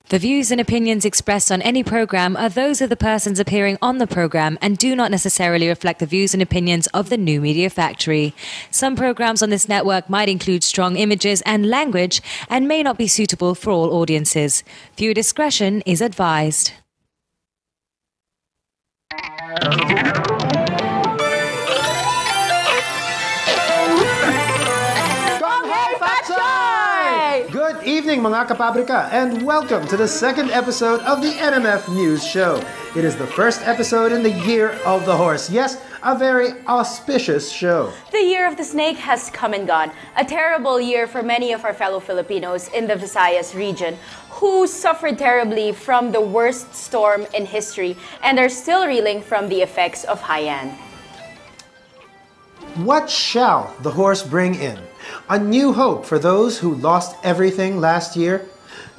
The views and opinions expressed on any program are those of the persons appearing on the program and do not necessarily reflect the views and opinions of the New Media Factory. Some programs on this network might include strong images and language and may not be suitable for all audiences. Viewer discretion is advised. Good evening mga kapabrika, and welcome to the second episode of the NMF News Show. It is the first episode in the Year of the Horse. Yes, a very auspicious show. The Year of the Snake has come and gone. A terrible year for many of our fellow Filipinos in the Visayas region who suffered terribly from the worst storm in history and are still reeling from the effects of Haiyan. What shall the horse bring in? A new hope for those who lost everything last year?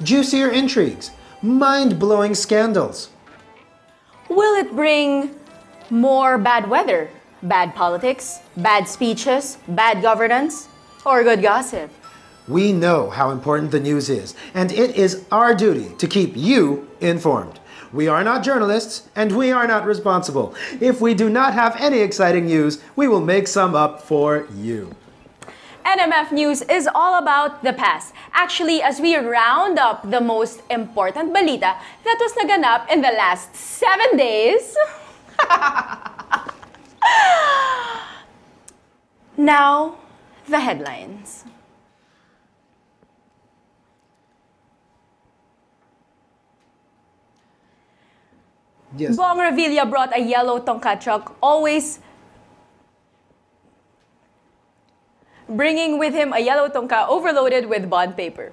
Juicier intrigues? Mind-blowing scandals? Will it bring more bad weather, bad politics, bad speeches, bad governance, or good gossip? We know how important the news is, and it is our duty to keep you informed. We are not journalists, and we are not responsible. If we do not have any exciting news, we will make some up for you. NMF News is all about the past. Actually, as we round up the most important balita that was naganap in the last 7 days. Now, the headlines. Yes. Vhong Navarro brought a yellow Tonka truck, always bringing with him a yellow Tonka overloaded with bond paper.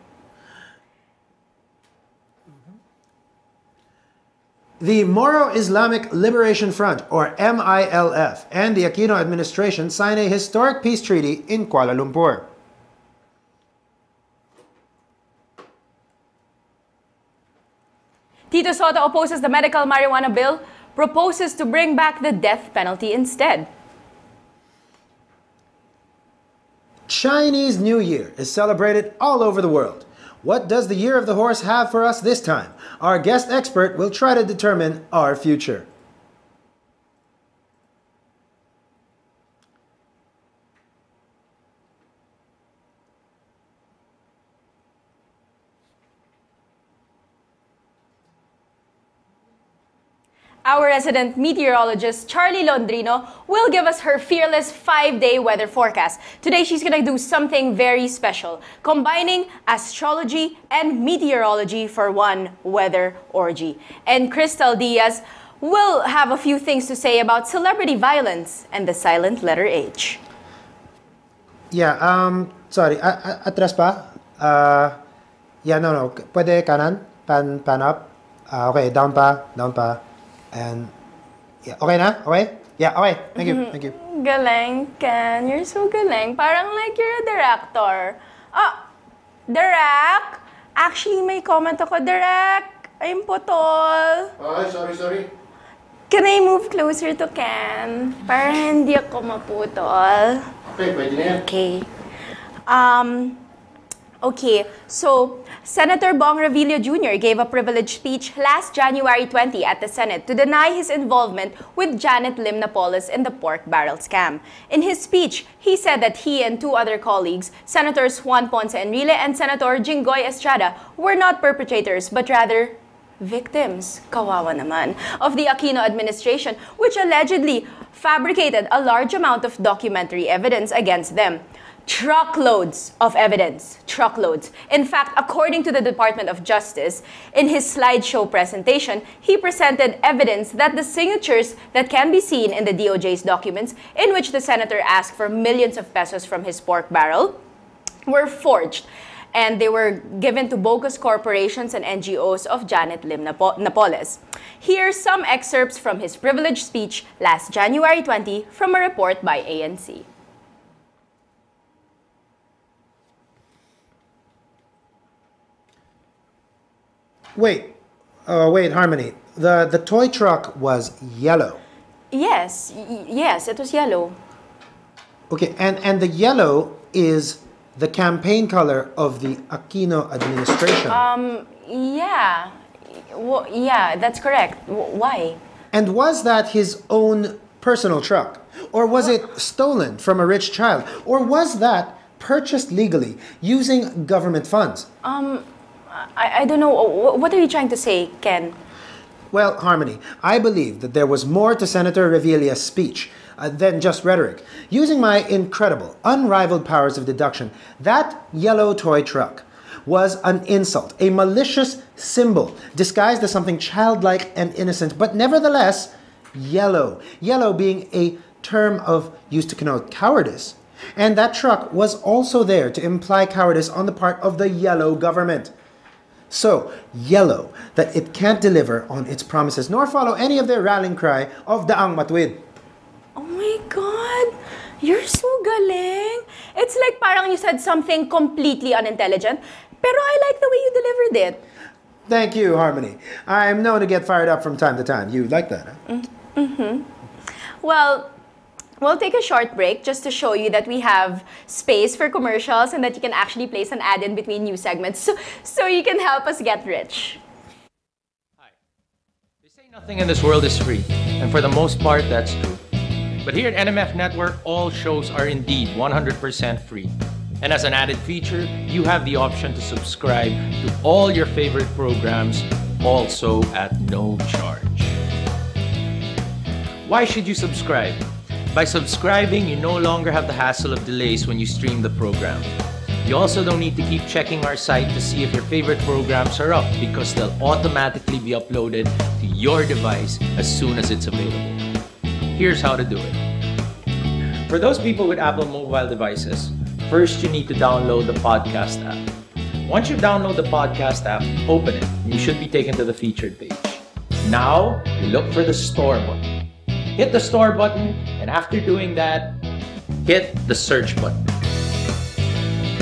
The Moro Islamic Liberation Front, or MILF, and the Aquino administration sign a historic peace treaty in Kuala Lumpur. Tito Soto opposes the medical marijuana bill, proposes to bring back the death penalty instead. Chinese New Year is celebrated all over the world. What does the Year of the Horse have for us this time? Our guest expert will try to determine our future. Our resident meteorologist, Charlie Londrino, will give us her fearless 5-day weather forecast. Today, she's going to do something very special, combining astrology and meteorology for one weather orgy. And Crystal Diaz will have a few things to say about celebrity violence and the silent letter H. Yeah, sorry, atras pa? Yeah, no. Pwede kanan? Pan up? Okay, down pa. And, yeah, okay na? Okay? Yeah, okay. Thank you. Galing, Ken. You're so galing. Parang like you're a director. Direk? Actually, may comment ako. Direk, I'm putol. Sorry. Can I move closer to Ken? Para hindi ako maputol. Okay, pwede na yan. Okay, so Senator Vhong Navarro Jr. gave a privileged speech last January 20 at the Senate to deny his involvement with Janet Lim Napoles in the pork barrel scam. In his speech, he said that he and two other colleagues, Senators Juan Ponce Enrile and Senator Jinggoy Estrada, were not perpetrators but rather victims, kawawa naman, of the Aquino administration, which allegedly fabricated a large amount of documentary evidence against them. Truckloads of evidence. Truckloads. In fact, according to the Department of Justice, in his slideshow presentation, he presented evidence that the signatures that can be seen in the DOJ's documents, in which the senator asked for millions of pesos from his pork barrel, were forged. And they were given to bogus corporations and NGOs of Janet Lim Napoles. Here's some excerpts from his privileged speech last January 20 from a report by ANC. Wait, Harmony. The toy truck was yellow. Yes, it was yellow. Okay, and the yellow is the campaign color of the Aquino administration. Yeah. Yeah, that's correct. Why? And was that his own personal truck? Or was it stolen from a rich child? Or was that purchased legally using government funds? I don't know. What are you trying to say, Ken? Well, Harmony, I believe that there was more to Senator Revilla's speech than just rhetoric. Using my incredible, unrivaled powers of deduction, that yellow toy truck was an insult, a malicious symbol disguised as something childlike and innocent, but nevertheless yellow. Yellow being a term used to connote cowardice. And that truck was also there to imply cowardice on the part of the yellow government. So, yellow, that it can't deliver on its promises nor follow any of their rallying cry of daang matwid. Oh my God! You're so galing! It's like parang you said something completely unintelligent, pero I like the way you delivered it. Thank you, Harmony. I'm known to get fired up from time to time. You like that, huh? Mm-hmm. Well, we'll take a short break just to show you that we have space for commercials and that you can actually place an ad in between news segments so you can help us get rich. Hi. They say nothing in this world is free, and for the most part, that's true. But here at NMF Network, all shows are indeed 100% free. And as an added feature, you have the option to subscribe to all your favorite programs, also at no charge. Why should you subscribe? By subscribing, you no longer have the hassle of delays when you stream the program. You also don't need to keep checking our site to see if your favorite programs are up, because they'll automatically be uploaded to your device as soon as it's available. Here's how to do it. For those people with Apple mobile devices, first you need to download the podcast app. Once you download the podcast app, open it. You should be taken to the featured page. Now, you look for the store button. Hit the store button, and after doing that, hit the search button.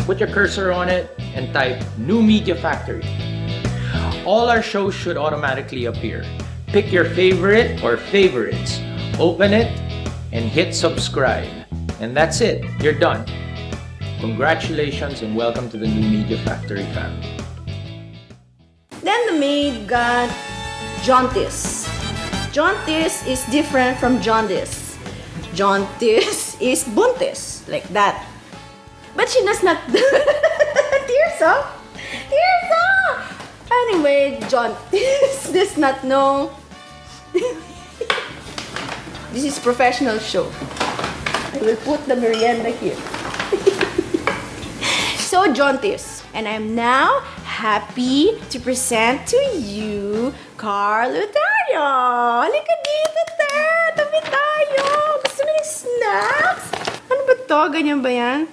Put your cursor on it and type New Media Factory. All our shows should automatically appear. Pick your favorite or favorites. Open it and hit subscribe. And that's it. You're done. Congratulations and welcome to the New Media Factory family. Then the maid got jaundice. Jaundice is different from jaundice. Jaundice is buntis, like that. But she does not... Tears up! Tears up! Anyway, jaundice does not know... This is professional show. I will put the merienda here. So, jaundice. And I'm now happy to present to you Carl Utario. Halika dito, te! Tabi tayo! Gusto mo yung snacks? Ano ba to? Ganyan ba yan?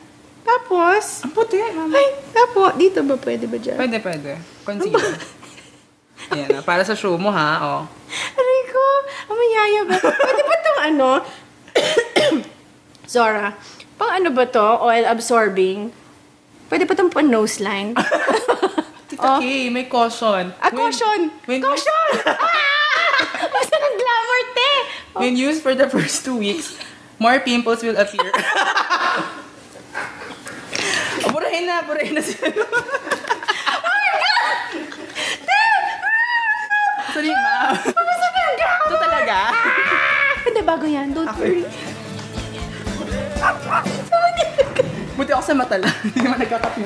Tapos... Ang puti, mama. Ay, tapos. Dito ba? Pwede ba dyan? Pwede, pwede. Concealer. Ayan, para sa show mo, ha? Oh. Aray ko, amayaya ba? Pwede ba itong ano? Zora, pang ano ba to? Oil absorbing? Pwede ba itong nose line? Tita Kay, may caution. Caution! Caution! Basta ng glamour, te! When used for the first 2 weeks, more pimples will appear. Burahin na sila. Sorry, ma'am. Ito talaga? Hindi, bago yan. Don't worry. Buti ako sa mata lang. Hindi naman nagkakat mo.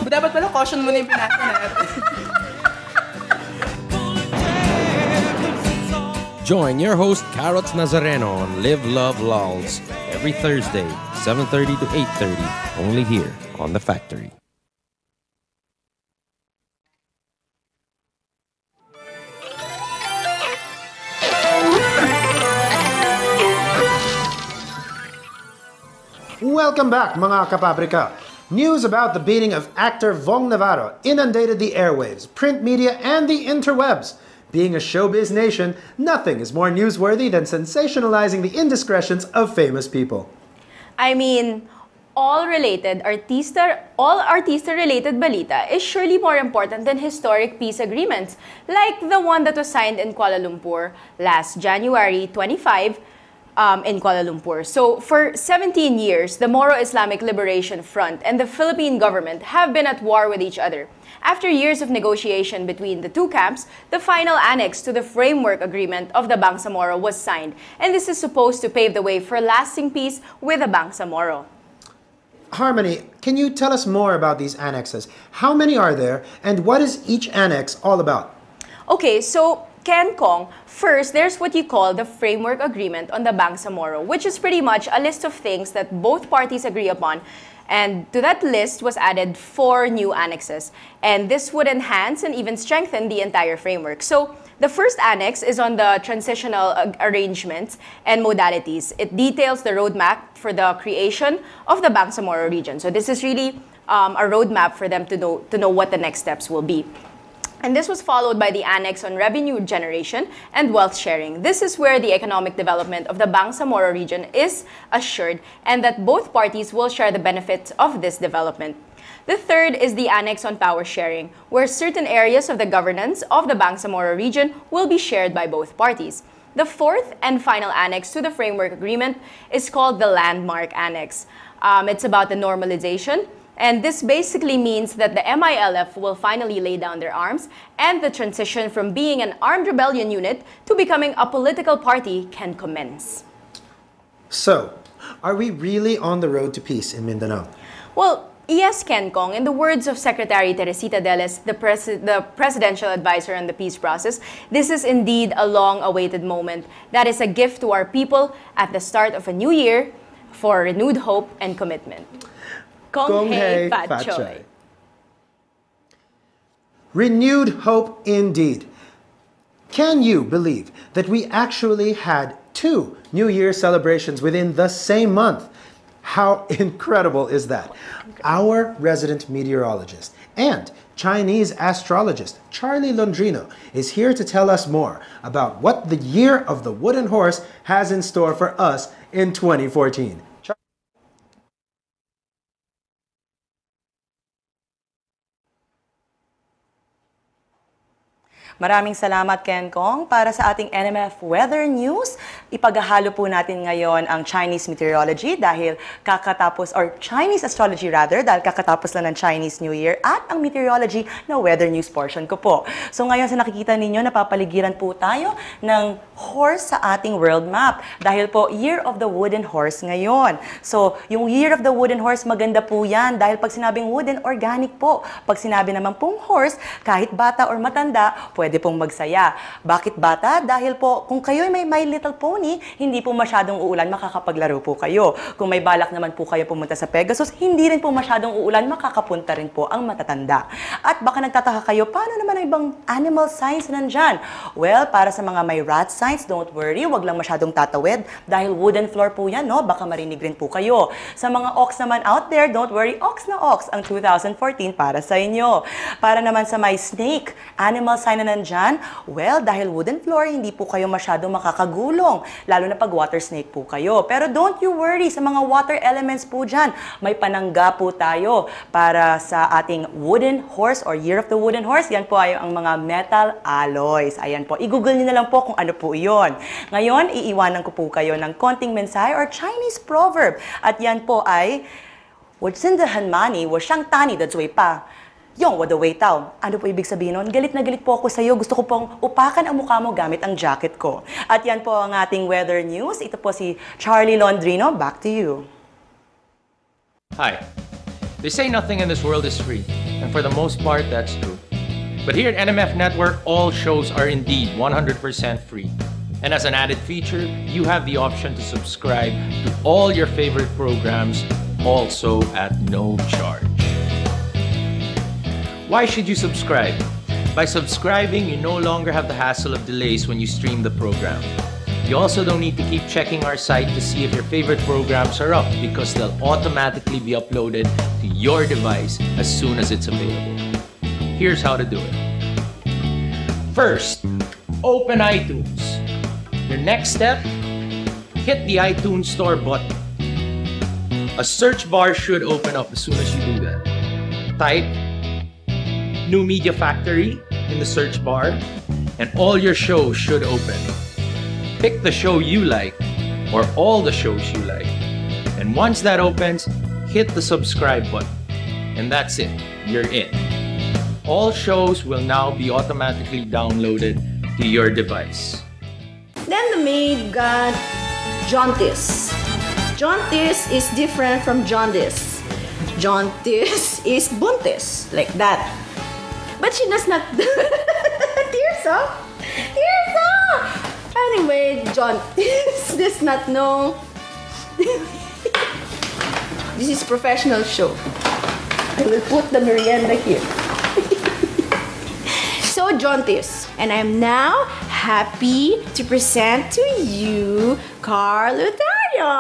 Dapat pala caution mo na yung pinasa natin. Join your host, Carrots Nazareno, on Live, Love, Lols every Thursday, 7:30 to 8:30, only here on The Factory. Welcome back, mga kapabrika. News about the beating of actor Vhong Navarro inundated the airwaves, print media, and the interwebs. Being a showbiz nation, nothing is more newsworthy than sensationalizing the indiscretions of famous people. I mean, all artista-related balita is surely more important than historic peace agreements, like the one that was signed in Kuala Lumpur last January 25, in Kuala Lumpur. So for 17 years, the Moro Islamic Liberation Front and the Philippine government have been at war with each other. After years of negotiation between the two camps, the final annex to the framework agreement of the Bangsamoro was signed, and this is supposed to pave the way for lasting peace with the Bangsamoro. Harmony, can you tell us more about these annexes? How many are there, and what is each annex all about? Okay, so Ken Kong, first, there's what you call the Framework Agreement on the Bangsamoro, which is pretty much a list of things that both parties agree upon. And to that list was added 4 new annexes. And this would enhance and even strengthen the entire framework. So the first annex is on the transitional arrangements and modalities. It details the roadmap for the creation of the Bangsamoro region. So this is really a roadmap for them to know what the next steps will be. And this was followed by the annex on revenue generation and wealth sharing. This is where the economic development of the Bangsamoro region is assured and that both parties will share the benefits of this development. The third is the annex on power sharing, where certain areas of the governance of the Bangsamoro region will be shared by both parties. The fourth and final annex to the framework agreement is called the Landmark Annex. It's about the normalization. And this basically means that the MILF will finally lay down their arms and the transition from being an armed rebellion unit to becoming a political party can commence. So, are we really on the road to peace in Mindanao? Well, yes, Ken Kong. In the words of Secretary Teresita Deles, the presidential advisor on the peace process, this is indeed a long-awaited moment that is a gift to our people at the start of a new year for renewed hope and commitment. Kong Hei Fat Choi. Renewed hope indeed. Can you believe that we actually had 2 New Year celebrations within the same month? How incredible is that? Our resident meteorologist and Chinese astrologist, Charlie Londrino, is here to tell us more about what the Year of the Wooden Horse has in store for us in 2014. Maraming salamat, Ken Kong. Para sa ating NMF Weather News, ipaghahalo po natin ngayon ang Chinese meteorology dahil kakatapos, or Chinese astrology rather, dahil kakatapos lang ng Chinese New Year at ang meteorology na weather news portion ko po. So ngayon sa nakikita ninyo, napapaligiran po tayo ng horse sa ating world map dahil po Year of the Wooden Horse ngayon. So yung Year of the Wooden Horse, maganda po yan dahil pag sinabing wooden, organic po. Pag sinabi naman pong horse, kahit bata or matanda, pwede pong magsaya. Bakit bata? Dahil po, kung kayo may My Little Pony, hindi po masyadong uulan, makakapaglaro po kayo. Kung may balak naman po kayo pumunta sa Pegasus, hindi rin po masyadong uulan, makakapunta rin po ang matatanda. At baka nagtataka kayo, paano naman ang ibang animal signs nandyan? Well, para sa mga may rat signs, don't worry, wag lang masyadong tatawid dahil wooden floor po yan, no? Baka marinig rin po kayo. Sa mga ox naman out there, don't worry, ox na ox ang 2014 para sa inyo. Para naman sa may snake, animal sign na nandyan, well, dahil wooden floor, hindi po kayo masyadong makakagulong, lalo na pag water snake po kayo. Pero don't you worry, sa mga water elements po dyan, may panangga po tayo para sa ating wooden horse or Year of the Wooden Horse. Yan po ay ang mga metal alloys. Ayan po, i-google nyo na lang po kung ano po iyon. Ngayon, iiwanan ko po kayo ng konting mensahe or Chinese proverb. At yan po ay, 我真的很骂你，我上打你的嘴巴。 Yung wadaway tao. Ano po ibig sabihin nun? Galit na galit po ako sa iyo. Gusto ko pong upakan ang mukha mo gamit ang jacket ko. At yan po ang ating weather news. Ito po si Charlie Londrino. Back to you. Hi. They say nothing in this world is free. And for the most part, that's true. But here at NMF Network, all shows are indeed 100% free. And as an added feature, you have the option to subscribe to all your favorite programs, also at no charge. Why should you subscribe? By subscribing, you no longer have the hassle of delays when you stream the program. You also don't need to keep checking our site to see if your favorite programs are up because they'll automatically be uploaded to your device as soon as it's available. Here's how to do it. First, open iTunes. Your next step, hit the iTunes Store button. A search bar should open up as soon as you do that. Type New Media Factory in the search bar, and all your shows should open. Pick the show you like, or all the shows you like. And once that opens, hit the subscribe button. And that's it. You're in. All shows will now be automatically downloaded to your device. Then the maid got jaundice. Jaundice is different from jaundice. Jaundice is buntis, like that. But she does not... Tears up! Tears up! Anyway, jaundice does not know. This is professional show. I will put the merienda here. So, jaundice. And I'm now happy to present to you Carl Lutario.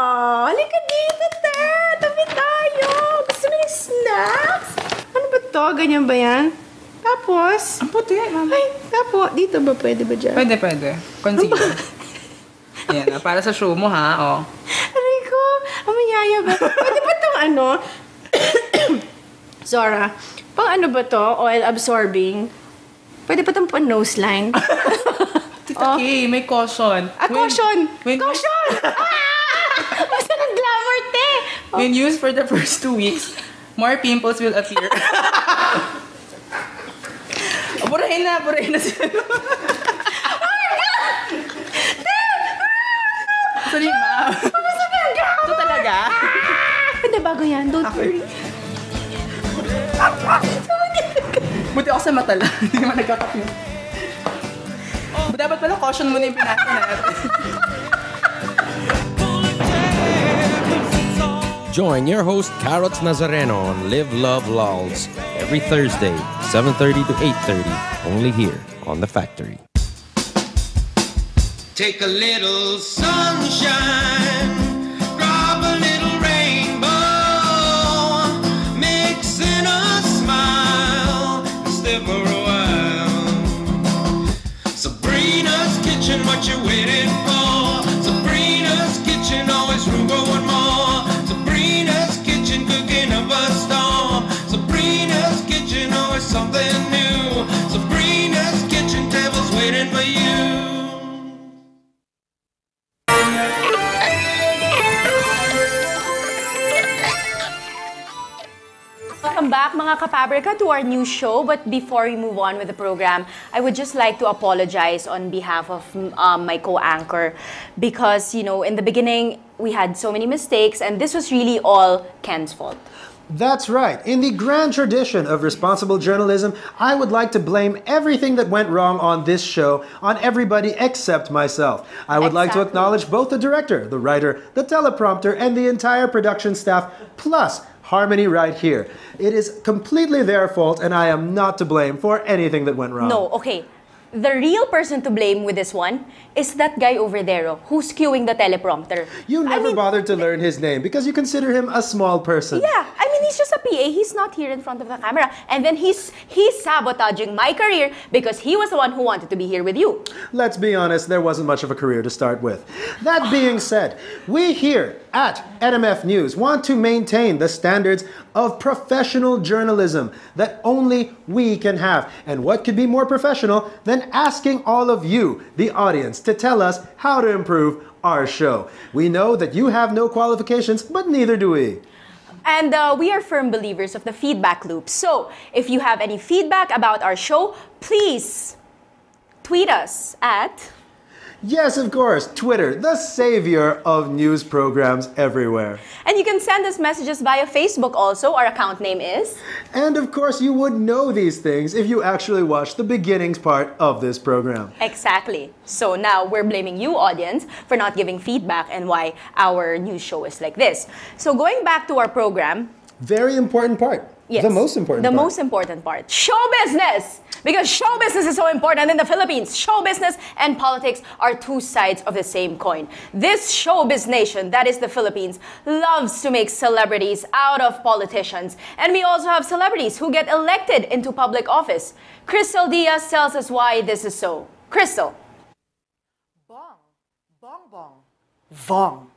Halika dito, te! Tabi tayo! Gusto mo ng snacks? Ano ba to? Ganyan ba yan? Tapos? Ang puti, mama. Ay, tapos. Dito ba? Pwede ba dyan? Pwede, pwede. Concealer. Yan, para sa show mo, ha? Oh. Aray ko, ang mayaya ba? Pwede ba itong ano? Zora, pang ano ba to? Oil absorbing? Pwede ba itong nose line? Tita Kay, may caution. Caution! Caution! Basta ng glamour, te! When used for the first 2 weeks, more pimples will appear. Burahin na siya. Sorry, ma'am. Ito talaga? Pwede bago yan, don't worry. Buti ako sa mata lang. Hindi naman nagkakapyo. Dapat pala caution muna yung pinasa natin. Join your host, Carrots Nazareno, on Live, Love, Lols every Thursday, 7:30 to 8:30, only here on The Factory. Take a little sunshine, drop a little rainbow, mix in a smile, stay for a while. Sabrina's kitchen, what you waiting for? Sabrina's kitchen, always room for one more. Sabrina's kitchen, cooking up a storm. Sabrina's kitchen, always something new. Sabrina's kitchen, tables waiting for you. Welcome back, mga kapabrika, to our new show. But before we move on with the program, I would just like to apologize on behalf of my co-anchor because, you know, in the beginning, we had so many mistakes and this was really all Ken's fault. That's right. In the grand tradition of responsible journalism, I would like to blame everything that went wrong on this show on everybody except myself. I would like to acknowledge both the director, the writer, the teleprompter, and the entire production staff, plus Harmony right here. It is completely their fault, and I am not to blame for anything that went wrong. No, okay. The real person to blame with this one is that guy over there who's queuing the teleprompter. You never bothered to learn his name because you consider him a small person. Yeah, I mean, he's just a PA. He's not here in front of the camera. And then he's sabotaging my career because he was the one who wanted to be here with you. Let's be honest, there wasn't much of a career to start with. That being said, we here at NMF News want to maintain the standards of professional journalism that only we can have. And what could be more professional than asking all of you, the audience, to tell us how to improve our show? We know that you have no qualifications, but neither do we. And we are firm believers of the feedback loop. So if you have any feedback about our show, please tweet us at... Yes, of course, Twitter, the savior of news programs everywhere. And you can send us messages via Facebook also. Our account name is... And of course, you would know these things if you actually watched the beginnings part of this program. Exactly. So now we're blaming you, audience, for not giving feedback and why our news show is like this. So going back to our program... Very important part. Yes. The most important part. The most important part. Show business! Because show business is so important in the Philippines. Show business and politics are two sides of the same coin. This showbiz nation, that is the Philippines, loves to make celebrities out of politicians. And we also have celebrities who get elected into public office. Crystal Diaz tells us why this is so. Crystal. Bong. Vhong.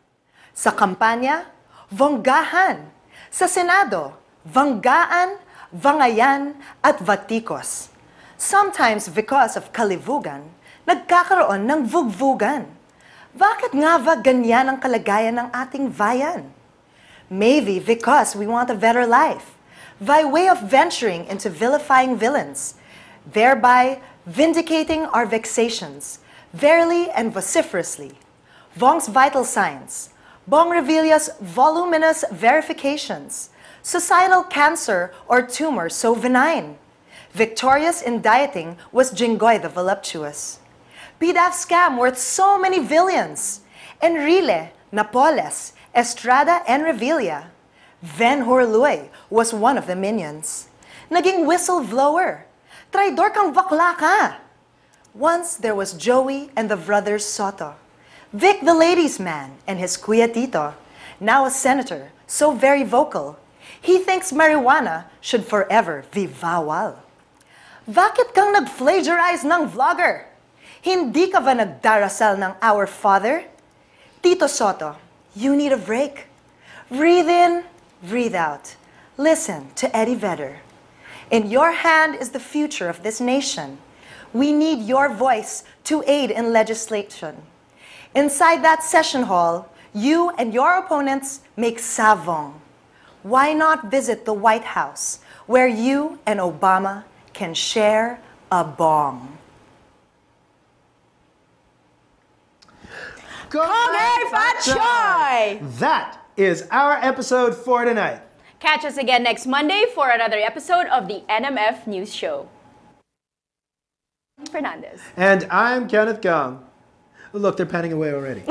Sa kampanya, vonggahan. Sa Senado, vanggaan, vangayan, at vatikos. Sometimes because of kalivugan, nagkakaroon ng vugvugan. Bakit nga ba ganyan ang kalagayan ng ating bayan? Maybe because we want a better life, by way of venturing into vilifying villains, thereby vindicating our vexations, verily and vociferously. Vhong's vital signs, Vhong Revilla's voluminous verifications, societal cancer or tumor so benign. Victorious in dieting was Jinggoy the voluptuous. PDAF scam worth so many billions. Enrile, Napoles, Estrada, and Revilla. Ven Horluy was one of the minions. Naging whistleblower. Traidor kang bakla ka. Once there was Joey and the brothers Soto. Vic the ladies' man and his kuya Tito. Now a senator, so very vocal. He thinks marijuana should forever be bawal. Bakit kang nag-plagiarize ng vlogger? Hindi ka ba nagdarasal ng Our Father? Tito Soto, you need a break. Breathe in, breathe out. Listen to Eddie Vedder. In your hand is the future of this nation. We need your voice to aid in legislation. Inside that session hall, you and your opponents make savong. Why not visit the White House, where you and Obama can share a bong? Choi! That is our episode for tonight. Catch us again next Monday for another episode of the NMF News Show. Fernandez. And I'm Kenneth Gong. Look, they're panning away already.